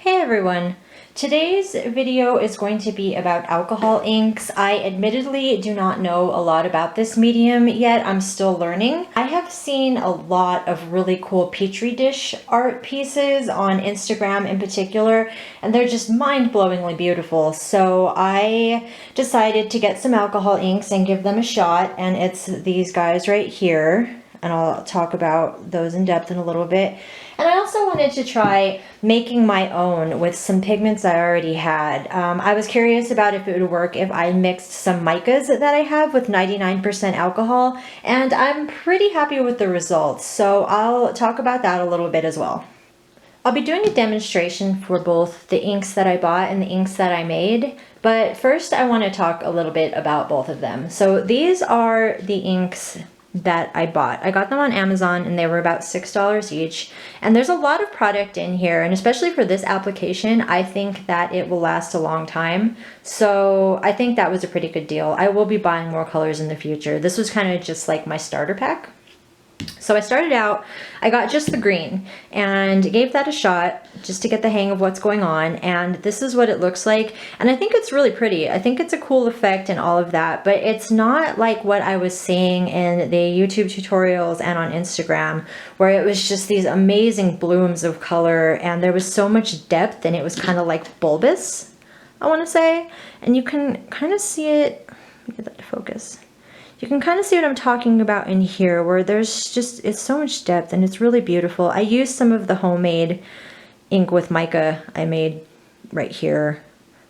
Hey everyone! Today's video is going to be about alcohol inks. I admittedly do not know a lot about this medium yet. I'm still learning. I have seen a lot of really cool petri dish art pieces on Instagram in particular, and they're just mind-blowingly beautiful. So I decided to get some alcohol inks and give them a shot, and it's these guys right here. And I'll talk about those in depth in a little bit. And I also wanted to try making my own with some pigments I already had. I was curious about if it would work if I mixed some micas that I have with 99% alcohol, and I'm pretty happy with the results, so I'll talk about that a little bit as well. I'll be doing a demonstration for both the inks that I bought and the inks that I made, but first I want to talk a little bit about both of them. So these are the inks that I bought. I got them on Amazon and they were about $6 each. And there's a lot of product in here, and especially for this application, I think that it will last a long time. So I think that was a pretty good deal. I will be buying more colors in the future. This was kind of just like my starter pack. So I started out, I got just the green and gave that a shot just to get the hang of what's going on, and this is what it looks like, and I think it's really pretty. I think it's a cool effect and all of that, but it's not like what I was seeing in the YouTube tutorials and on Instagram, where it was just these amazing blooms of color and there was so much depth and it was kind of like bulbous, I want to say, and you can kind of see it. Let me get that to focus. You can kind of see what I'm talking about in here, where there's just, it's so much depth and it's really beautiful. I used some of the homemade ink with mica I made right here.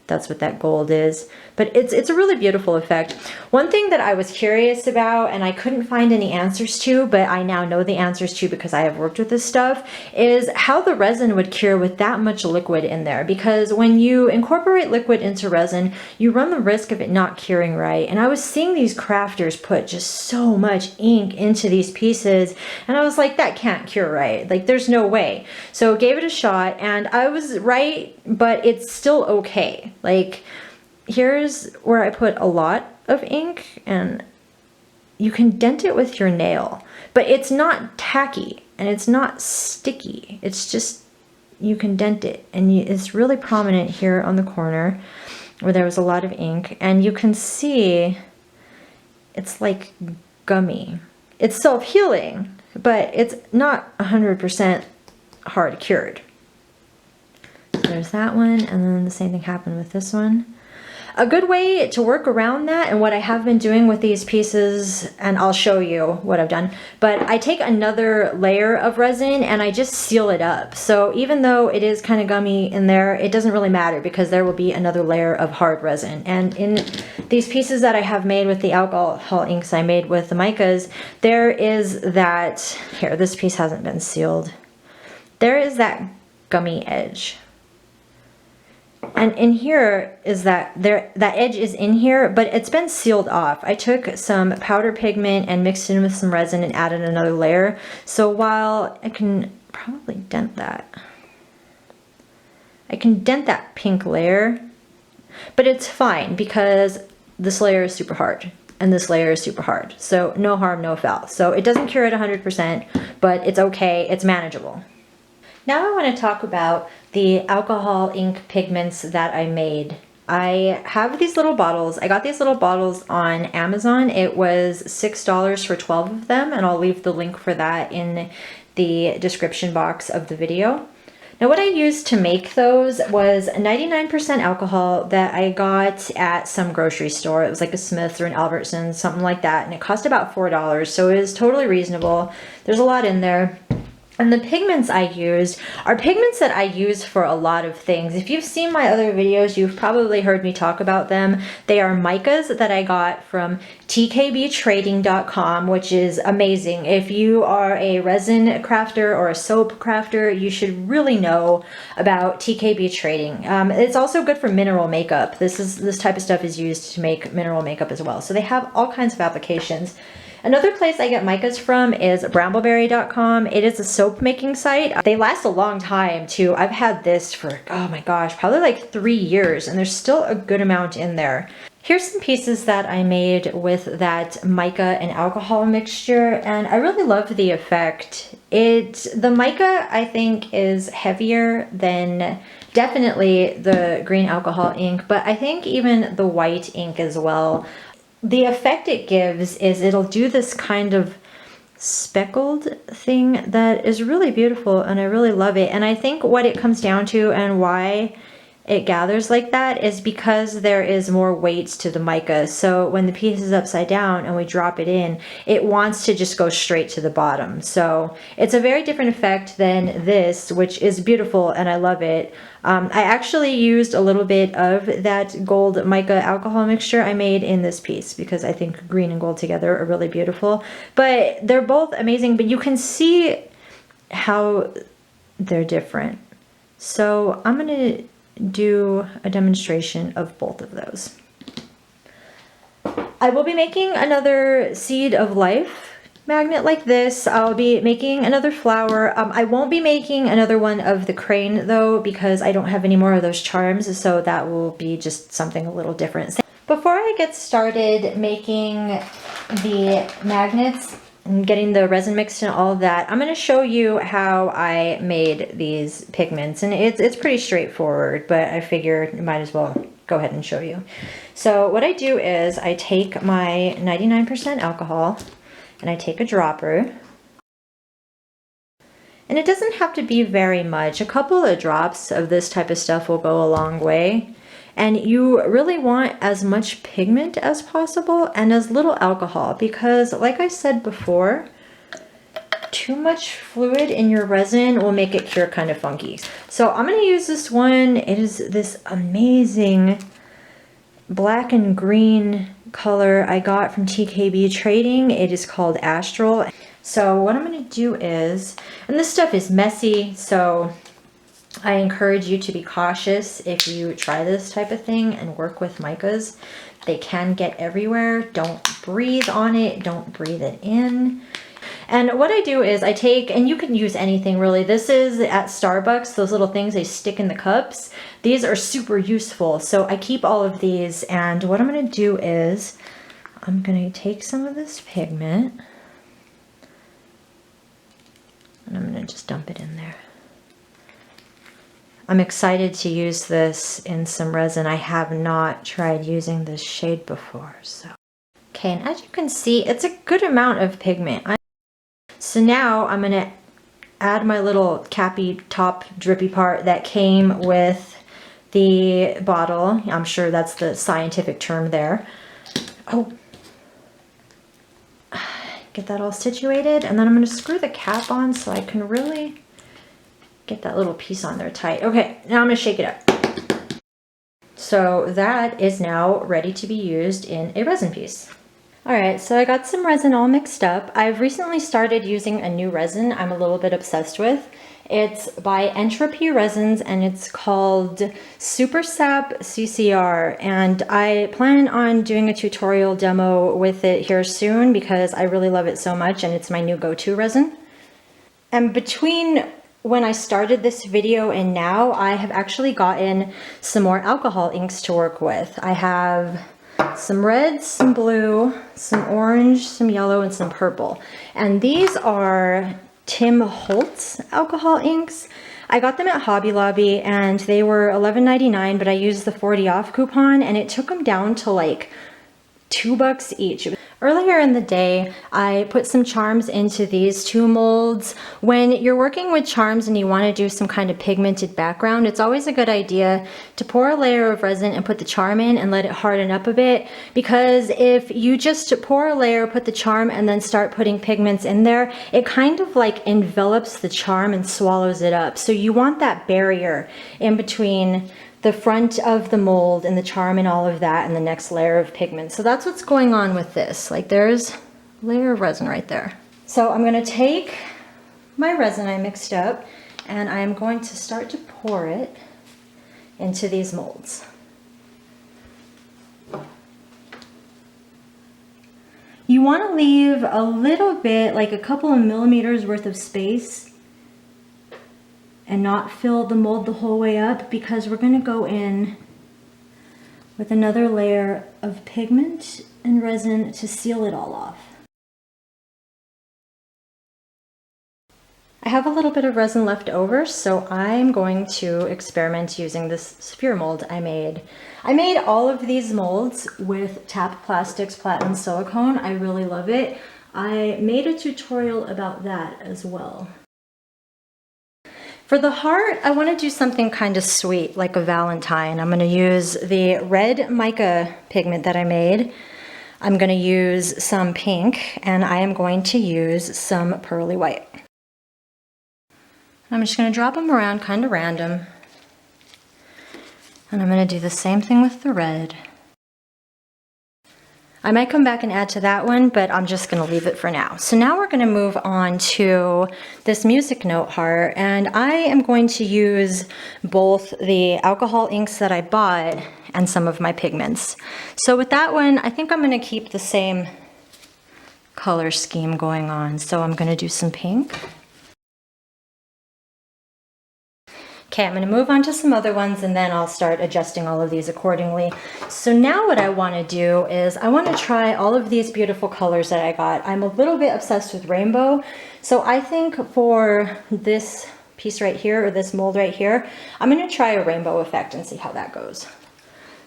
That's what that gold is. But it's a really beautiful effect. One thing that I was curious about and I couldn't find any answers to, but I now know the answers to because I have worked with this stuff, is how the resin would cure with that much liquid in there. Because when you incorporate liquid into resin, you run the risk of it not curing right. And I was seeing these crafters put just so much ink into these pieces, and I was like, that can't cure right. Like, there's no way. So gave it a shot, and I was right, but it's still okay. Like, here's where I put a lot of ink, and you can dent it with your nail, but it's not tacky and it's not sticky. It's just, you can dent it, and it's really prominent here on the corner where there was a lot of ink, and you can see it's like gummy. It's self-healing, but it's not 100% hard cured. There's that one, and then the same thing happened with this one. A good way to work around that, and what I have been doing with these pieces, and I'll show you what I've done, but I take another layer of resin and I just seal it up. So even though it is kind of gummy in there, it doesn't really matter because there will be another layer of hard resin. And in these pieces that I have made with the alcohol inks I made with the micas, there is that, here, this piece hasn't been sealed. There is that gummy edge. And in here is that that edge is in here, but it's been sealed off. I took some powder pigment and mixed it in with some resin and added another layer. So while I can probably dent that, I can dent that pink layer, but it's fine because this layer is super hard and this layer is super hard. So no harm, no foul. So it doesn't cure it 100%, but it's okay, it's manageable. Now I want to talk about the alcohol ink pigments that I made. I have these little bottles. I got these little bottles on Amazon. It was $6 for 12 of them, and I'll leave the link for that in the description box of the video. Now what I used to make those was 99% alcohol that I got at some grocery store. It was like a Smith's or an Albertsons, something like that, and it cost about $4, so it is totally reasonable. There's a lot in there. And the pigments I used are pigments that I use for a lot of things. If you've seen my other videos, you've probably heard me talk about them. They are micas that I got from tkbtrading.com, which is amazing. If you are a resin crafter or a soap crafter, you should really know about TKB Trading. It's also good for mineral makeup. This type of stuff is used to make mineral makeup as well. So they have all kinds of applications. Another place I get micas from is brambleberry.com. It is a soap making site. They last a long time too. I've had this for, oh my gosh, probably like 3 years, and there's still a good amount in there. Here's some pieces that I made with that mica and alcohol mixture, and I really love the effect. The mica, I think, is heavier than definitely the green alcohol ink, but I think even the white ink as well. The effect it gives is it'll do this kind of speckled thing that is really beautiful, and I really love it. And I think what it comes down to and why it gathers like that is because there is more weight to the mica. So when the piece is upside down and we drop it in, it wants to just go straight to the bottom. So it's a very different effect than this, which is beautiful and I love it. I actually used a little bit of that gold mica alcohol mixture I made in this piece because I think green and gold together are really beautiful. But they're both amazing, but you can see how they're different. So I'm gonna do a demonstration of both of those. I will be making another Seed of Life magnet like this. I'll be making another flower. I won't be making another one of the crane though because I don't have any more of those charms, so that will be just something a little different. Before I get started making the magnets and getting the resin mixed and all of that, I'm going to show you how I made these pigments, and it's pretty straightforward, but I figured I might as well go ahead and show you. So what I do is I take my 99% alcohol and I take a dropper, and it doesn't have to be very much. A couple of drops of this type of stuff will go a long way. And you really want as much pigment as possible and as little alcohol because, like I said before, too much fluid in your resin will make it cure kind of funky. So I'm going to use this one. It is this amazing black and green color I got from TKB Trading. It is called Astral. So what I'm going to do is, and this stuff is messy, so I encourage you to be cautious if you try this type of thing and work with micas. They can get everywhere. Don't breathe on it. Don't breathe it in. And what I do is I take, and you can use anything really. This is at Starbucks, those little things they stick in the cups. These are super useful. So I keep all of these, and what I'm going to do is I'm going to take some of this pigment and I'm going to just dump it in there. I'm excited to use this in some resin. I have not tried using this shade before, so. Okay, and as you can see, it's a good amount of pigment. So now I'm gonna add my little cappy top drippy part that came with the bottle. I'm sure that's the scientific term there. Oh, get that all situated, and then I'm gonna screw the cap on so I can really get that little piece on there tight. Okay, now I'm gonna shake it up. So that is now ready to be used in a resin piece. All right, so I got some resin all mixed up. I've recently started using a new resin I'm a little bit obsessed with. It's by Entropy Resins and it's called Super Sap CCR, and I plan on doing a tutorial demo with it here soon because I really love it so much and it's my new go-to resin. And between when I started this video and now, I have actually gotten some more alcohol inks to work with. I have some red, some blue, some orange, some yellow, and some purple. And these are Tim Holtz alcohol inks. I got them at Hobby Lobby and they were $11.99, but I used the 40 off coupon and it took them down to like $2 each. Earlier in the day, I put some charms into these two molds. When you're working with charms and you want to do some kind of pigmented background, it's always a good idea to pour a layer of resin and put the charm in and let it harden up a bit, because if you just pour a layer, put the charm, and then start putting pigments in there, it kind of like envelops the charm and swallows it up. So you want that barrier in between the front of the mold and the charm and all of that and the next layer of pigment. So that's what's going on with this. Like there's a layer of resin right there. So I'm going to take my resin I mixed up and I'm going to start to pour it into these molds. You want to leave a little bit, like a couple of millimeters worth of space, and not fill the mold the whole way up, because we're going to go in with another layer of pigment and resin to seal it all off. I have a little bit of resin left over, so I'm going to experiment using this sphere mold I made. I made all of these molds with Tap Plastics Platinum Silicone. I really love it. I made a tutorial about that as well. For the heart, I want to do something kind of sweet, like a Valentine. I'm going to use the red mica pigment that I made. I'm going to use some pink, and I am going to use some pearly white. I'm just going to drop them around kind of random. And I'm going to do the same thing with the red. I might come back and add to that one, but I'm just going to leave it for now. So now we're going to move on to this music note heart, and I am going to use both the alcohol inks that I bought and some of my pigments. So with that one, I think I'm going to keep the same color scheme going on. So I'm going to do some pink. Okay, I'm going to move on to some other ones and then I'll start adjusting all of these accordingly. So now what I want to do is I want to try all of these beautiful colors that I got. I'm a little bit obsessed with rainbow. So I think for this piece right here, or this mold right here, I'm going to try a rainbow effect and see how that goes.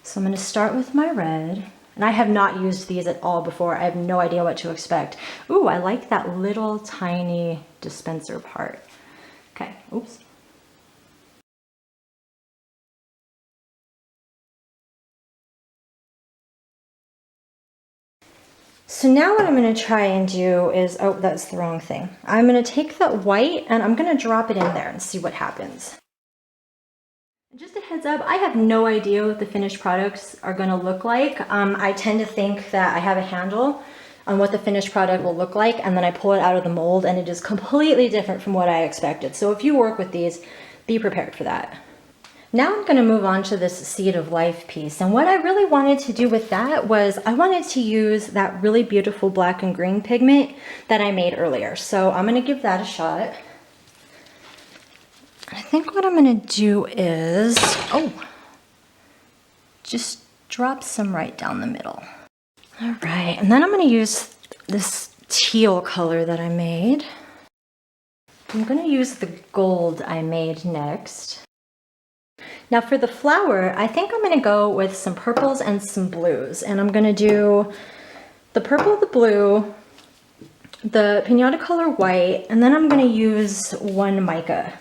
So I'm going to start with my red. And I have not used these at all before. I have no idea what to expect. Ooh, I like that little tiny dispenser part. Okay, oops. So now what I'm going to try and do is, oh, that's the wrong thing. I'm going to take that white and I'm going to drop it in there and see what happens. Just a heads up, I have no idea what the finished products are going to look like. I tend to think that I have a handle on what the finished product will look like, and then I pull it out of the mold and it is completely different from what I expected. So if you work with these, be prepared for that. Now I'm going to move on to this Seed of Life piece, and what I really wanted to do with that was I wanted to use that really beautiful black and green pigment that I made earlier. So I'm going to give that a shot. I think what I'm going to do is, just drop some right down the middle. All right, and then I'm going to use this teal color that I made. I'm going to use the gold I made next. Now for the flower, I think I'm going to go with some purples and some blues. And I'm going to do the purple, the blue, the Pinata color white, and then I'm going to use one mica.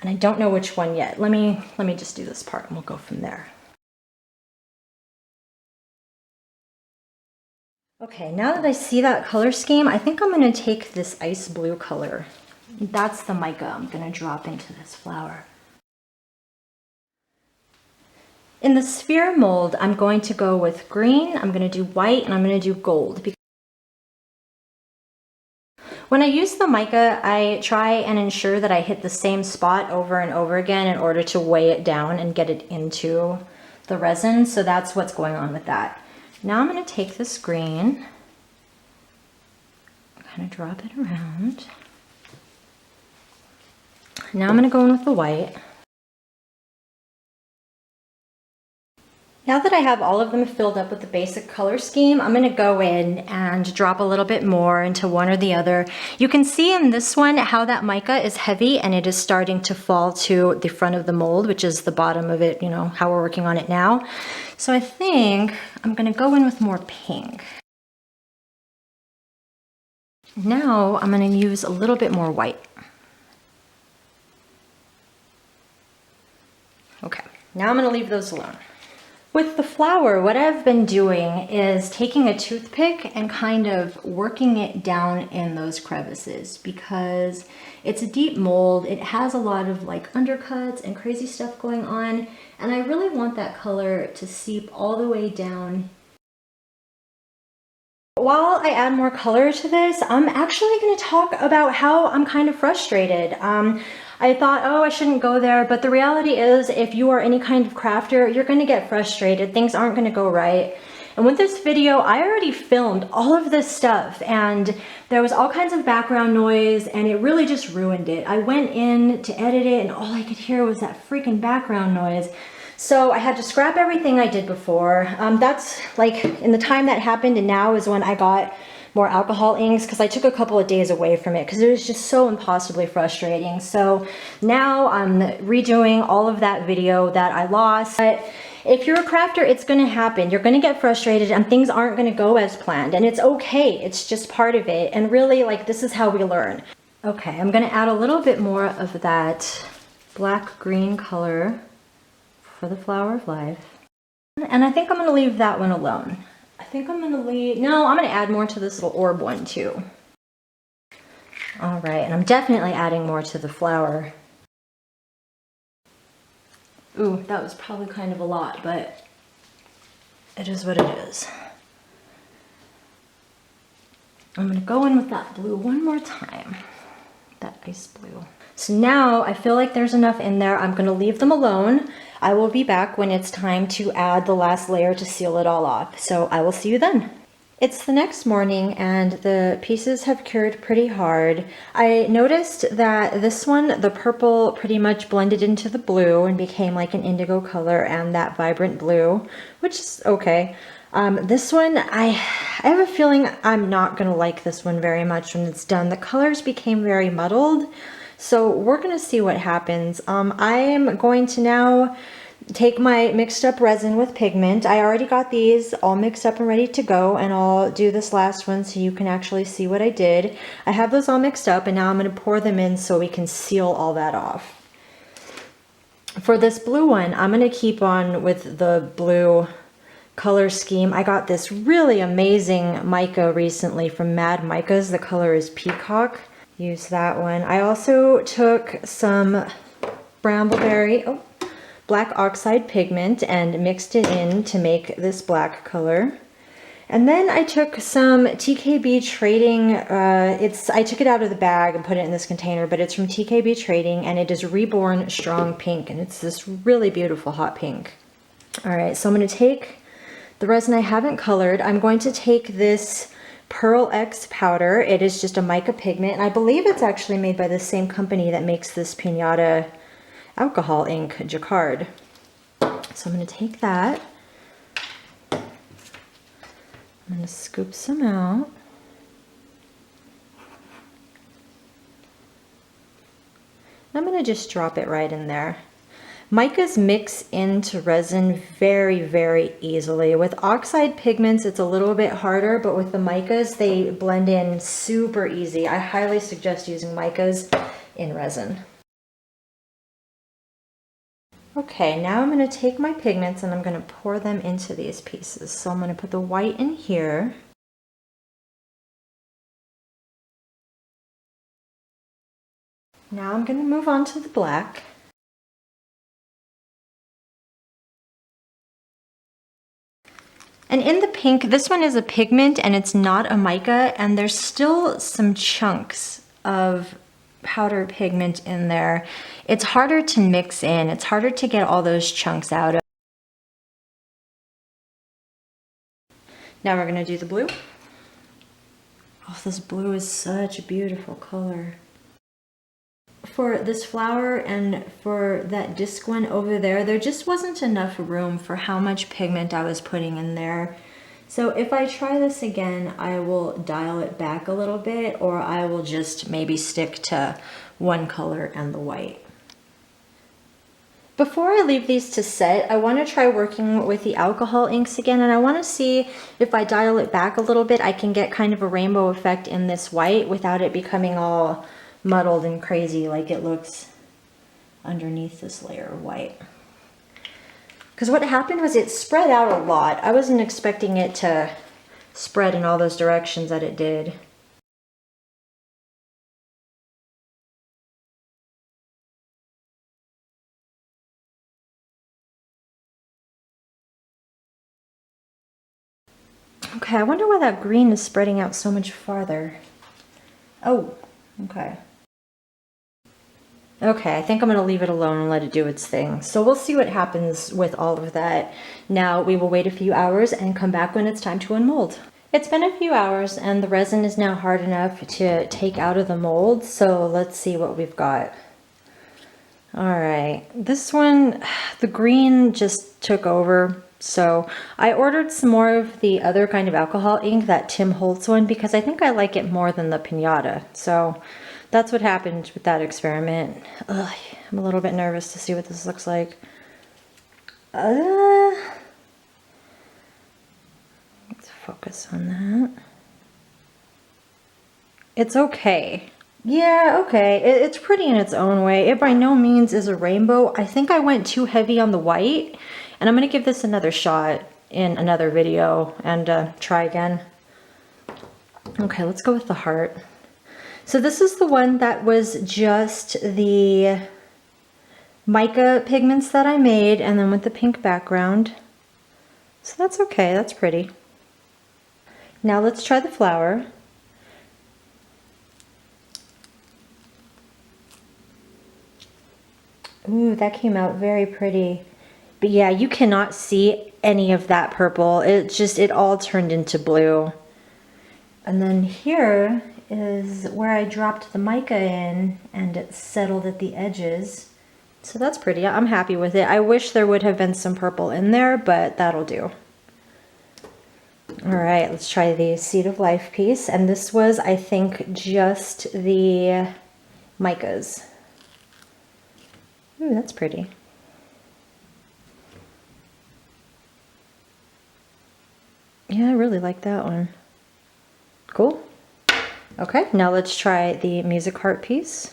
And I don't know which one yet. Let me just do this part and we'll go from there. Okay, now that I see that color scheme, I think I'm going to take this ice blue color. That's the mica I'm going to drop into this flower. In the sphere mold, I'm going to go with green, I'm going to do white, and I'm going to do gold. When I use the mica, I try and ensure that I hit the same spot over and over again in order to weigh it down and get it into the resin. So that's what's going on with that. Now I'm going to take this green, kind of drop it around. Now I'm going to go in with the white. Now that I have all of them filled up with the basic color scheme, I'm going to go in and drop a little bit more into one or the other. You can see in this one how that mica is heavy and it is starting to fall to the front of the mold, which is the bottom of it, you know, how we're working on it now. So I think I'm going to go in with more pink. Now I'm going to use a little bit more white. Okay, now I'm going to leave those alone. With the flower, what I've been doing is taking a toothpick and kind of working it down in those crevices because it's a deep mold. It has a lot of like undercuts and crazy stuff going on, and I really want that color to seep all the way down. While I add more color to this, I'm actually going to talk about how I'm kind of frustrated. I thought, oh, I shouldn't go there, but the reality is if you are any kind of crafter, you're going to get frustrated. Things aren't going to go right. And with this video, I already filmed all of this stuff and there was all kinds of background noise and it really just ruined it. I went in to edit it and all I could hear was that freaking background noise. So I had to scrap everything I did before. That's like in the time that happened, and now is when I got more alcohol inks, because I took a couple of days away from it because it was just so impossibly frustrating. So now I'm redoing all of that video that I lost. But if you're a crafter, it's going to happen. You're going to get frustrated and things aren't going to go as planned, and it's okay. It's just part of it. And really, like, this is how we learn. Okay, I'm going to add a little bit more of that black green color for the Flower of Life. And I think I'm going to leave that one alone. I'm going to add more to this little orb one too. All right, and I'm definitely adding more to the flower. Ooh, that was probably kind of a lot, but it is what it is. I'm going to go in with that blue one more time, that ice blue. So now I feel like there's enough in there. I'm going to leave them alone. I will be back when it's time to add the last layer to seal it all off. So I will see you then. It's the next morning and the pieces have cured pretty hard. I noticed that this one, the purple pretty much blended into the blue and became like an indigo color and that vibrant blue, which is okay. This one, I have a feeling I'm not going to like this one very much when it's done. The colors became very muddled. So we're going to see what happens. I am going to now take my mixed up resin with pigment. I already got these all mixed up and ready to go, and I'll do this last one so you can actually see what I did. I have those all mixed up, and now I'm going to pour them in so we can seal all that off. For this blue one, I'm going to keep on with the blue color scheme. I got this really amazing mica recently from Mad Micas. The color is Peacock. Use that one. I also took some brambleberry, black oxide pigment and mixed it in to make this black color. And then I took some TKB Trading, I took it out of the bag and put it in this container, but it's from TKB Trading and it is Reborn Strong Pink, and it's this really beautiful hot pink. All right, so I'm going to take the resin I haven't colored. I'm going to take this Pearl X powder. It is just a mica pigment, and I believe it's actually made by the same company that makes this Pinata alcohol ink, Jacquard. So I'm going to take that. I'm going to scoop some out. I'm going to just drop it right in there. Micas mix into resin very, very easily. With oxide pigments, it's a little bit harder, but with the micas, they blend in super easy. I highly suggest using micas in resin. Okay, now I'm going to take my pigments and I'm going to pour them into these pieces. So I'm going to put the white in here. Now I'm going to move on to the black. And in the pink, this one is a pigment and it's not a mica, and there's still some chunks of powder pigment in there. It's harder to mix in. It's harder to get all those chunks out of. Now we're going to do the blue. Oh, this blue is such a beautiful color. For this flower and for that disc one over there, there just wasn't enough room for how much pigment I was putting in there. So if I try this again, I will dial it back a little bit, or I will just maybe stick to one color and the white. Before I leave these to set, I want to try working with the alcohol inks again, and I want to see if I dial it back a little bit, I can get kind of a rainbow effect in this white without it becoming all muddled and crazy like it looks underneath this layer of white. Because what happened was it spread out a lot. I wasn't expecting it to spread in all those directions that it did. Okay, I wonder why that green is spreading out so much farther. Oh, okay. Okay, I think I'm going to leave it alone and let it do its thing. So we'll see what happens with all of that. Now we will wait a few hours and come back when it's time to unmold. It's been a few hours and the resin is now hard enough to take out of the mold. So let's see what we've got. All right, this one, the green just took over. So I ordered some more of the other kind of alcohol ink, that Tim Holtz one, because I think I like it more than the Pinata. So that's what happened with that experiment. Ugh, I'm a little bit nervous to see what this looks like. Let's focus on that. It's okay. Yeah, okay. It's pretty in its own way. It by no means is a rainbow. I think I went too heavy on the white, and I'm gonna give this another shot in another video and try again. Okay, let's go with the heart. So this is the one that was just the mica pigments that I made, and then with the pink background. So that's okay, that's pretty. Now let's try the flower. Ooh, that came out very pretty. But yeah, you cannot see any of that purple. It all turned into blue. And then here is where I dropped the mica in, and it settled at the edges. So that's pretty. I'm happy with it. I wish there would have been some purple in there, but that'll do. All right, let's try the Seed of Life piece. And this was, I think, just the micas. Ooh, that's pretty. Yeah, I really like that one. Cool. Okay, now let's try the music heart piece.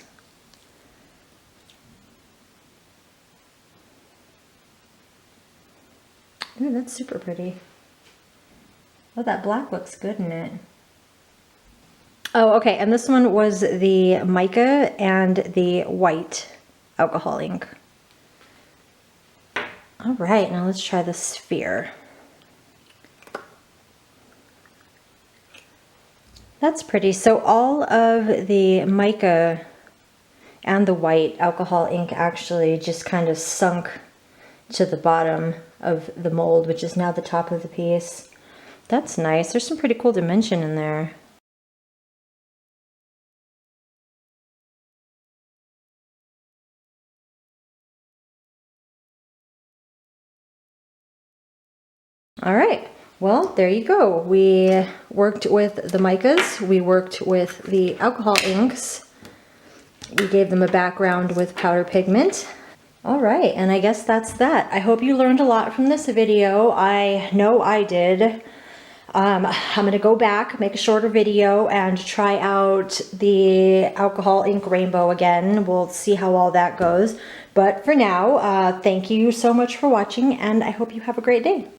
Ooh, that's super pretty. Oh, that black looks good in it. Oh, okay, and this one was the mica and the white alcohol ink. All right, now let's try the sphere. That's pretty. So all of the mica and the white alcohol ink actually just kind of sunk to the bottom of the mold, which is now the top of the piece. That's nice. There's some pretty cool dimension in there. All right, well, there you go. We worked with the micas, we worked with the alcohol inks, we gave them a background with powder pigment. All right, and I guess that's that. I hope you learned a lot from this video. I know I did. I'm gonna go back, make a shorter video, and try out the alcohol ink rainbow again. We'll see how all that goes. But for now, thank you so much for watching, and I hope you have a great day.